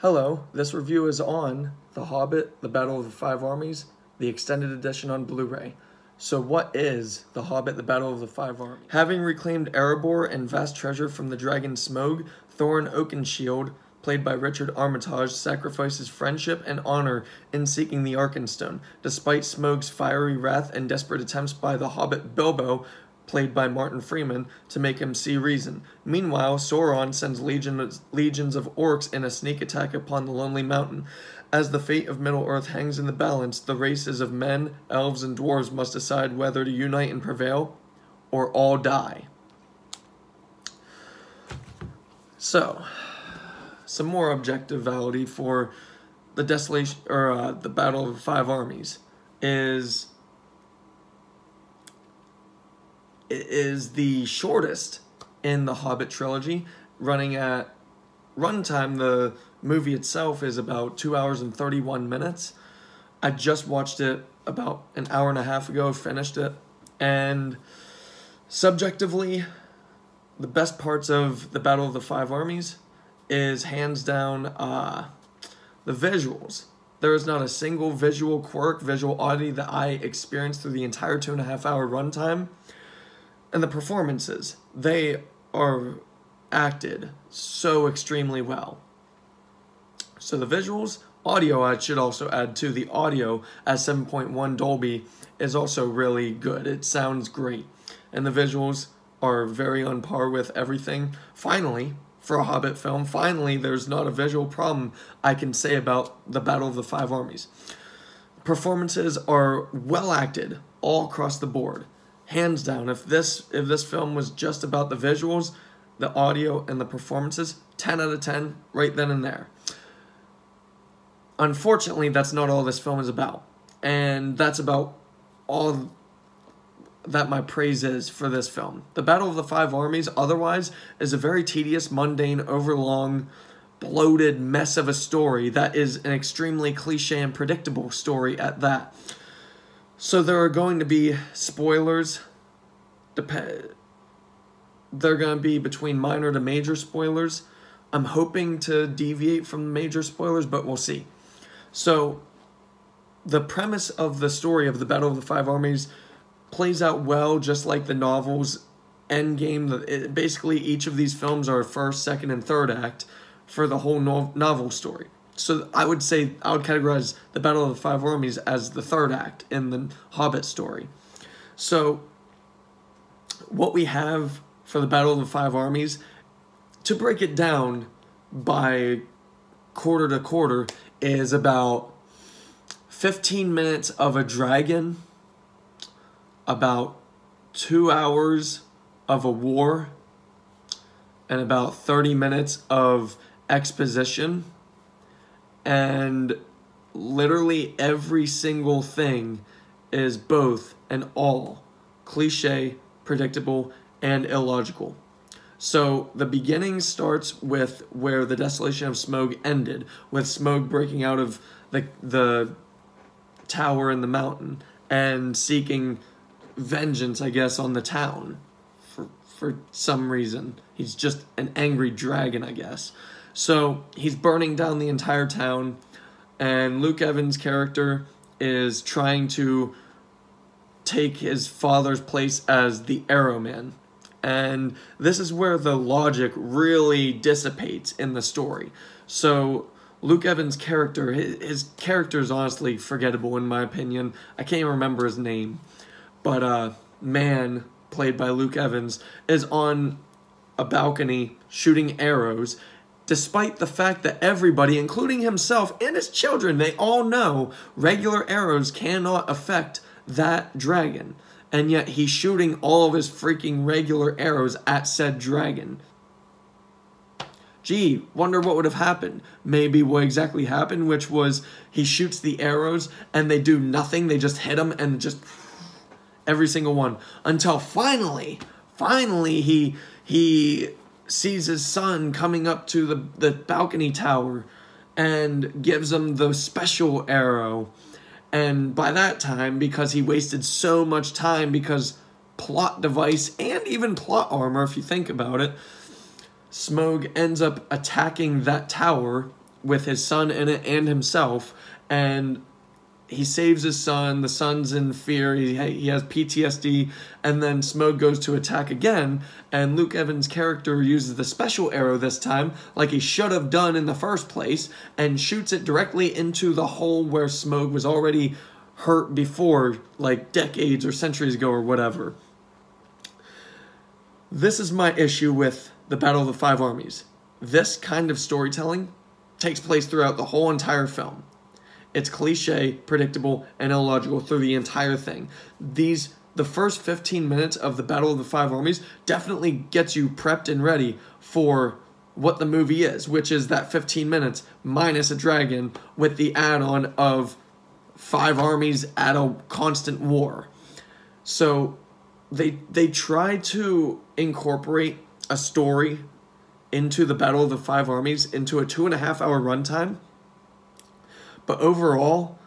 Hello, this review is on The Hobbit, The Battle of the Five Armies, the extended edition on Blu-ray. So what is The Hobbit, The Battle of the Five Armies? Having reclaimed Erebor and vast treasure from the dragon Smaug, Thorin Oakenshield, played by Richard Armitage, sacrifices friendship and honor in seeking the Arkenstone, despite Smaug's fiery wrath and desperate attempts by the Hobbit Bilbo, played by Martin Freeman, to make him see reason. Meanwhile, Sauron sends legions of orcs in a sneak attack upon the Lonely Mountain. As the fate of Middle-earth hangs in the balance, the races of men, elves, and dwarves must decide whether to unite and prevail, or all die. So, some more objectivity for the desolation, or the Battle of the Five Armies is the shortest in the Hobbit trilogy, running at runtime. The movie itself is about 2 hours and 31 minutes. I just watched it about an hour and a half ago, finished it, and subjectively, the best parts of the Battle of the Five Armies is hands down the visuals. There is not a single visual quirk, visual oddity that I experienced through the entire 2.5 hour runtime. And the performances, they are acted so extremely well. So the visuals, audio I should also add too. The audio at 7.1 Dolby is also really good. It sounds great. And the visuals are very on par with everything. Finally, for a Hobbit film, finally there's not a visual problem I can say about the Battle of the Five Armies. Performances are well acted all across the board. Hands down, if this film was just about the visuals, the audio, and the performances, 10 out of 10 right then and there. Unfortunately, that's not all this film is about. And that's about all that my praise is for this film. The Battle of the Five Armies, otherwise, is a very tedious, mundane, overlong, bloated mess of a story that is an extremely cliche and predictable story at that. So there are going to be spoilers. They're going to be between minor to major spoilers. I'm hoping to deviate from the major spoilers, but we'll see. So the premise of the story of the Battle of the Five Armies plays out well, just like the novel's endgame. Basically, each of these films are first, second, and third act for the whole novel story. So I would categorize the Battle of the Five Armies as the third act in the Hobbit story. So what we have for the Battle of the Five Armies, to break it down by quarter to quarter, is about 15 minutes of a dragon, about 2 hours of a war, and about 30 minutes of exposition. And literally every single thing is both and all cliche, predictable, and illogical. So the beginning starts with where the desolation of Smaug ended, with Smaug breaking out of the tower in the mountain and seeking vengeance, I guess, on the town for some reason. He's just an angry dragon, I guess. So he's burning down the entire town, and Luke Evans' character is trying to take his father's place as the Arrow Man. And this is where the logic really dissipates in the story. So Luke Evans' character, his character is honestly forgettable in my opinion. I can't even remember his name. But Man, played by Luke Evans, is on a balcony shooting arrows, despite the fact that everybody, including himself and his children, they all know regular arrows cannot affect that dragon. And yet he's shooting all of his freaking regular arrows at said dragon. Gee, wonder what would have happened. Maybe what exactly happened, which was he shoots the arrows and they do nothing. They just hit him and just every single one. Until finally he sees his son coming up to the balcony tower and gives him the special arrow. And by that time, because he wasted so much time, because plot device and even plot armor, if you think about it, Smaug ends up attacking that tower with his son in it and himself, and he saves his son. The son's in fear. He has PTSD, and then Smaug goes to attack again, and Luke Evans' character uses the special arrow this time, like he should have done in the first place, and shoots it directly into the hole where Smaug was already hurt before, like decades or centuries ago or whatever. This is my issue with the Battle of the Five Armies. This kind of storytelling takes place throughout the whole entire film. It's cliche, predictable, and illogical through the entire thing. The first 15 minutes of the Battle of the Five Armies definitely gets you prepped and ready for what the movie is, which is that 15 minutes minus a dragon with the add-on of 5 armies at a constant war. So they try to incorporate a story into the Battle of the Five Armies into a 2.5-hour runtime. But overall,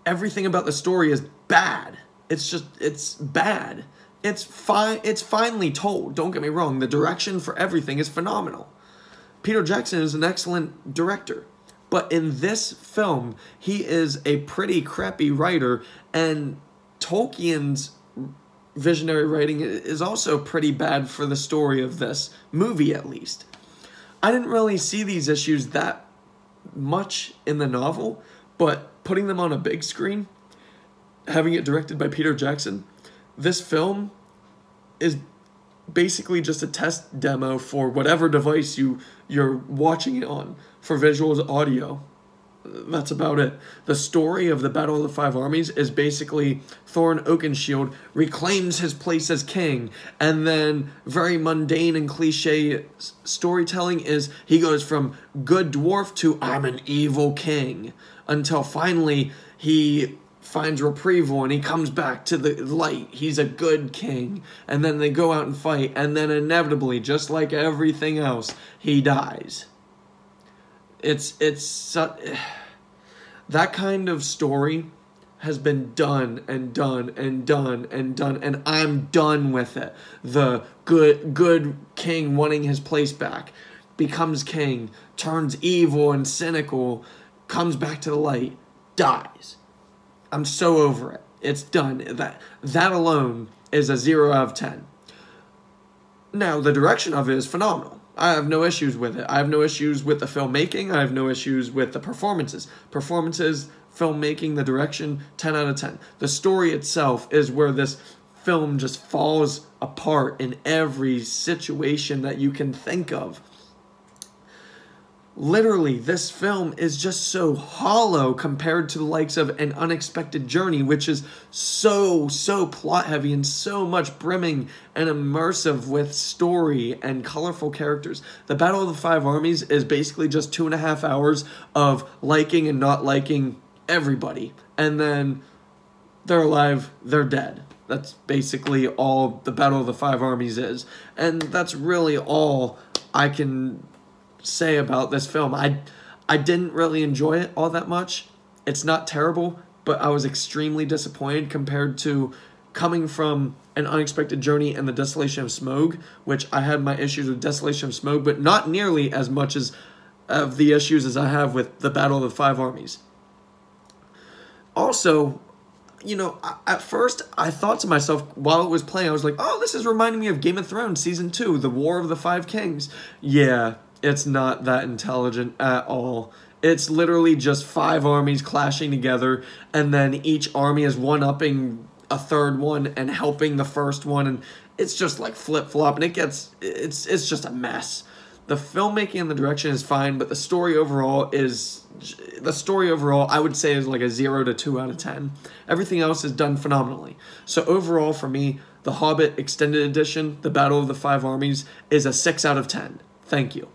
everything about the story is bad. It's bad. It's finely told. Don't get me wrong. The direction for everything is phenomenal. Peter Jackson is an excellent director. But in this film, he is a pretty crappy writer, and Tolkien's visionary writing is also pretty bad for the story of this movie, at least. I didn't really see these issues that much in the novel, but putting them on a big screen, having it directed by Peter Jackson, this film is basically just a test demo for whatever device you're watching it on, for visuals, audio. That's about it. The story of the Battle of the Five Armies is basically Thorin Oakenshield reclaims his place as king, and then very mundane and cliche storytelling is he goes from good dwarf to I'm an evil king, until finally he finds reprieval and he comes back to the light. He's a good king, and then they go out and fight, and then inevitably, just like everything else, he dies. That kind of story has been done and done and done and done, and I'm done with it. The good king wanting his place back, becomes king, turns evil and cynical, comes back to the light, dies. I'm so over it. It's done. That alone is a 0 out of 10. Now, the direction of it is phenomenal. I have no issues with it. I have no issues with the filmmaking. I have no issues with the performances. Filmmaking, the direction, 10 out of 10. The story itself is where this film just falls apart in every situation that you can think of. Literally, this film is just so hollow compared to the likes of An Unexpected Journey, which is so plot heavy and so much brimming and immersive with story and colorful characters. The Battle of the Five Armies is basically just 2.5 hours of liking and not liking everybody. And then they're alive, they're dead. That's basically all the Battle of the Five Armies is. And that's really all I can say about this film. I didn't really enjoy it all that much. It's not terrible, but I was extremely disappointed compared to coming from An Unexpected Journey and The Desolation of Smaug, which I had my issues with Desolation of Smaug, but not nearly as much as of the issues as I have with the Battle of the Five Armies. Also, you know, at first I thought to myself while it was playing, I was like, oh, this is reminding me of Game of Thrones Season 2, The War of the Five Kings. Yeah, it's not that intelligent at all. It's literally just 5 armies clashing together, and then each army is one-upping a third one and helping the first one, and it's just like flip-flop, and it's just a mess. The filmmaking and the direction is fine, but the story overall, I would say, is like a 0 to 2 out of 10. Everything else is done phenomenally. So overall, for me, The Hobbit Extended Edition, The Battle of the Five Armies, is a 6 out of 10. Thank you.